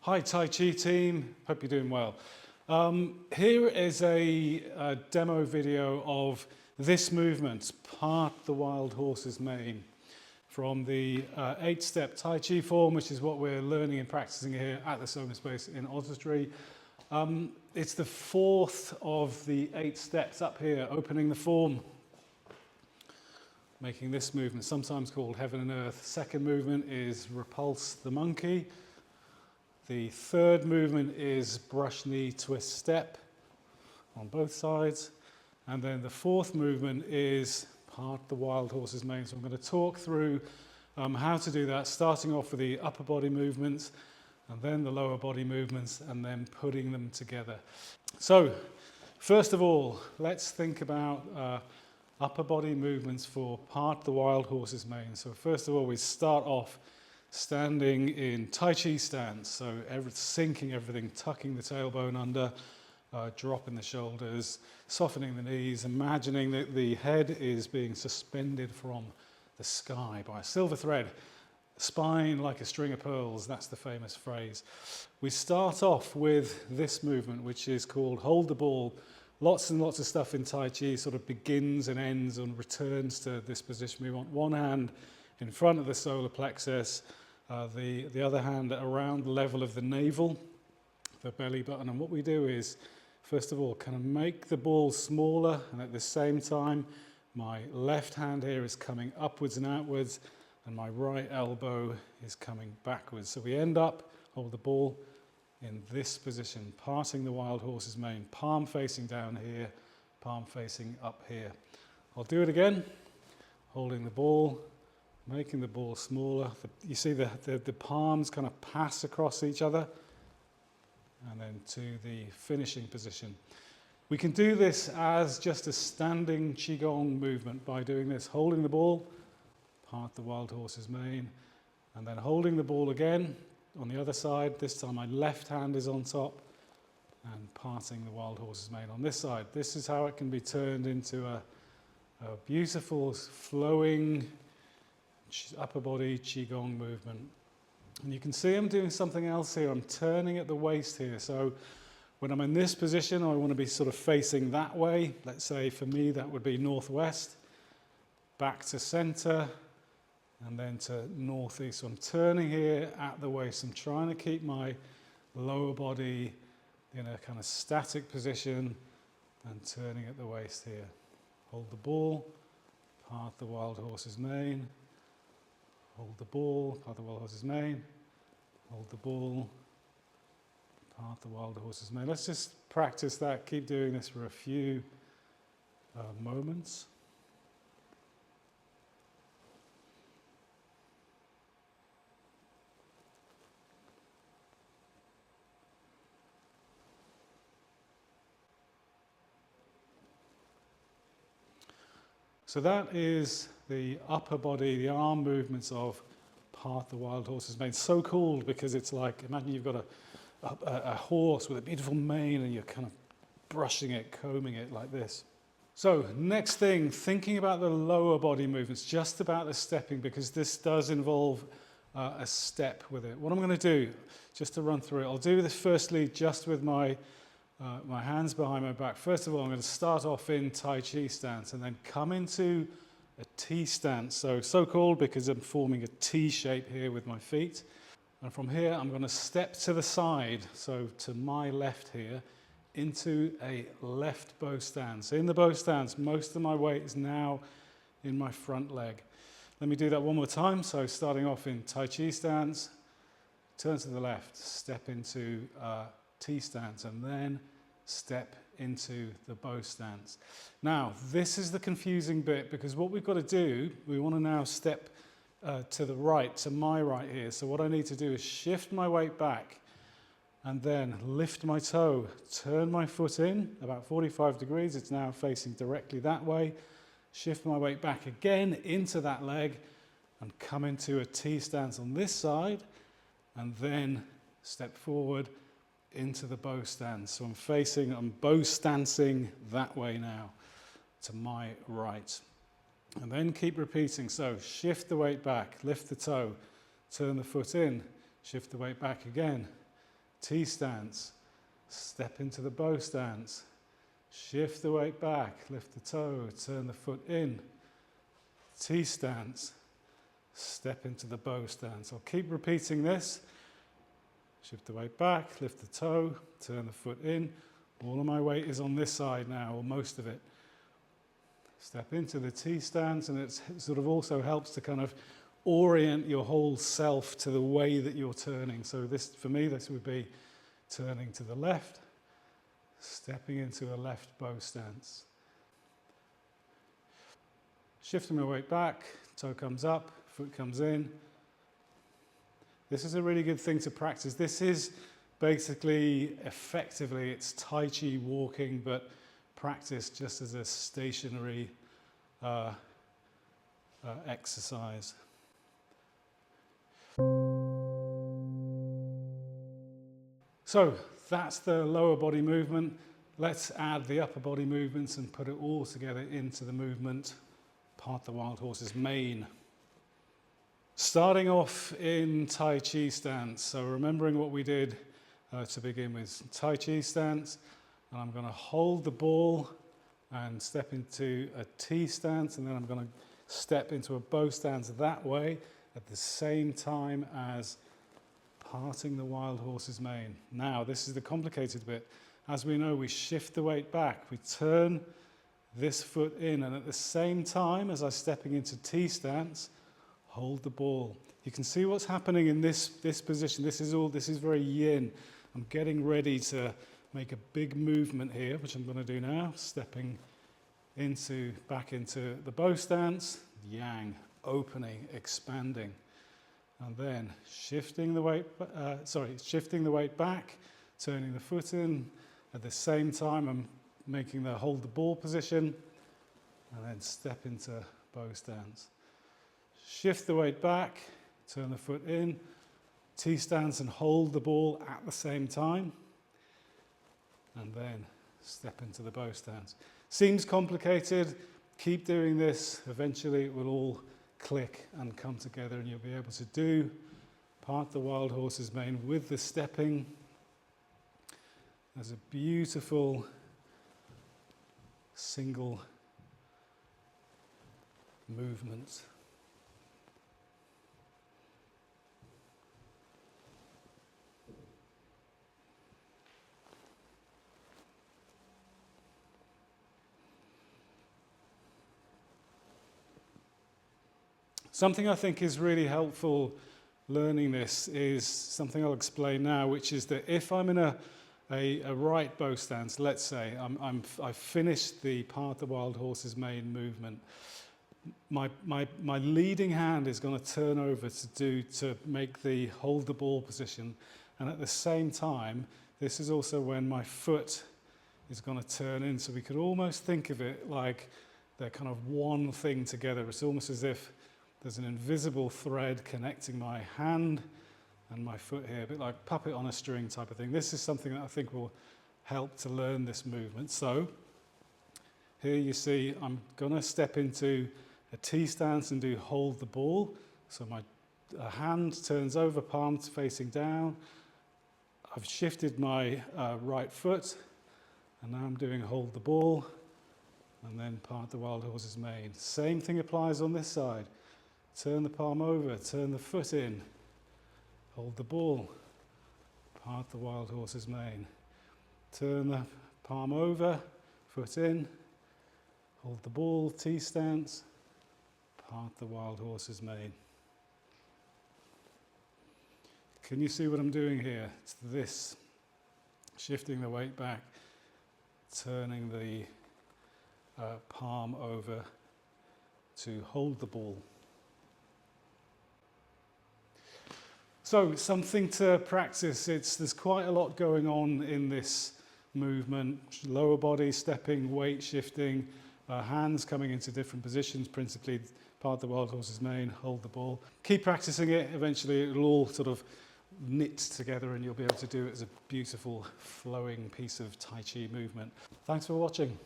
Hi Tai Chi team, hope you're doing well. Here is a demo video of this movement, Part the Wild Horse's Mane, from the 8-step Tai Chi form, which is what we're learning and practicing here at the Soma Space in Oswestry. It's the fourth of the 8 steps up here, opening the form, making this movement, sometimes called Heaven and Earth. Second movement is Repulse the Monkey. The third movement is brush knee twist step on both sides. And then the fourth movement is part the wild horse's mane. So I'm going to talk through how to do that, starting off with the upper body movements and then the lower body movements and then putting them together. So first of all, let's think about upper body movements for part the wild horse's mane. So first of all, we start off standing in Tai Chi stance, so sinking everything, tucking the tailbone under, dropping the shoulders, softening the knees, imagining that the head is being suspended from the sky by a silver thread, spine like a string of pearls, that's the famous phrase. We start off with this movement, which is called Hold the Ball. Lots and lots of stuff in Tai Chi sort of begins and ends and returns to this position. We want one hand in front of the solar plexus, the other hand around the level of the navel, the belly button. And what we do is, first of all, kind of make the ball smaller, and at the same time, my left hand here is coming upwards and outwards, and my right elbow is coming backwards. So we end up, hold the ball in this position, parting the wild horse's mane, palm facing down here, palm facing up here. I'll do it again, holding the ball, making the ball smaller. You see the palms kind of pass across each other, and then to the finishing position. We can do this as just a standing Qigong movement by doing this, holding the ball, part the wild horse's mane, and then holding the ball again on the other side. This time my left hand is on top and parting the wild horse's mane on this side. This is how it can be turned into a beautiful flowing upper body Qigong movement. And you can see I'm doing something else here. I'm turning at the waist here. So when I'm in this position, I want to be sort of facing that way. Let's say for me that would be northwest, back to center, and then to northeast. So I'm turning here at the waist. I'm trying to keep my lower body in a kind of static position and turning at the waist here. Hold the ball, part the wild horse's mane. Hold the ball, part the wild horse's mane. Hold the ball, part the wild horse's mane. Let's just practice that. Keep doing this for a few moments. So that is the upper body, the arm movements of part the wild horse's mane. So cool because it's like, imagine you've got a horse with a beautiful mane and you're kind of brushing it, combing it like this. So next thing, thinking about the lower body movements, just about the stepping, because this does involve a step with it. What I'm going to do, just to run through it, I'll do this firstly just with my hands behind my back. First of all, I'm going to start off in Tai Chi stance and then come into a T stance. So called because I'm forming a T shape here with my feet. And from here, I'm going to step to the side, so to my left here, into a left bow stance. In the bow stance, most of my weight is now in my front leg. Let me do that one more time. So starting off in Tai Chi stance, turn to the left, step into T stance, and then step into the bow stance. Now, this is the confusing bit because what we've got to do, we want to now step to the right, to my right here. So what I need to do is shift my weight back and then lift my toe, turn my foot in about 45 degrees. It's now facing directly that way. Shift my weight back again into that leg and come into a T stance on this side and then step forward into the bow stance. So I'm bow stancing that way now to my right. And then keep repeating. So shift the weight back, lift the toe, turn the foot in, shift the weight back again, T stance, step into the bow stance, shift the weight back, lift the toe, turn the foot in, T stance, step into the bow stance. I'll keep repeating this. Shift the weight back, lift the toe, turn the foot in. All of my weight is on this side now, or most of it. Step into the T stance, and it sort of also helps to kind of orient your whole self to the way that you're turning. So this, for me, this would be turning to the left, stepping into a left bow stance. Shifting my weight back, toe comes up, foot comes in. This is a really good thing to practice. This is basically, effectively, it's Tai Chi walking, but practiced just as a stationary exercise. So that's the lower body movement. Let's add the upper body movements and put it all together into the movement, part the wild horse's mane. Starting off in Tai Chi stance, so remembering what we did to begin with. Tai Chi stance, and I'm going to hold the ball and step into a T stance, and then I'm going to step into a bow stance that way at the same time as parting the wild horse's mane. Now, this is the complicated bit. As we know, we shift the weight back, we turn this foot in, and at the same time as I'm stepping into T stance, hold the ball. You can see what's happening in this position. This is very yin. I'm getting ready to make a big movement here, which I'm going to do now. Stepping back into the bow stance, yang, opening, expanding, and then shifting the weight back, turning the foot in. At the same time, I'm making the hold the ball position, and then step into bow stance. Shift the weight back, turn the foot in, T stance and hold the ball at the same time, and then step into the bow stance. Seems complicated, keep doing this, eventually it will all click and come together and you'll be able to do part the wild horse's mane with the stepping. There's a beautiful single movement. Something I think is really helpful learning this is something I'll explain now, which is that if I'm in a right bow stance, let's say I've finished the part the wild horse's mane movement, my leading hand is going to turn over to make the hold the ball position, and at the same time, this is also when my foot is going to turn in. So we could almost think of it like they're kind of one thing together. It's almost as if there's an invisible thread connecting my hand and my foot here, a bit like puppet on a string type of thing. This is something that I think will help to learn this movement. So here you see I'm going to step into a T stance and do hold the ball. So my hand turns over, palms facing down. I've shifted my right foot, and now I'm doing hold the ball and then part the wild horse's mane. Same thing applies on this side. Turn the palm over, turn the foot in, hold the ball, part the wild horse's mane. Turn the palm over, foot in, hold the ball, T stance, part the wild horse's mane. Can you see what I'm doing here? It's this, shifting the weight back, turning the palm over to hold the ball. So something to practice. There's quite a lot going on in this movement. Lower body stepping, weight shifting, hands coming into different positions, principally part the wild horse's mane, hold the ball. Keep practicing it. Eventually it'll all sort of knit together and you'll be able to do it as a beautiful flowing piece of Tai Chi movement. Thanks for watching.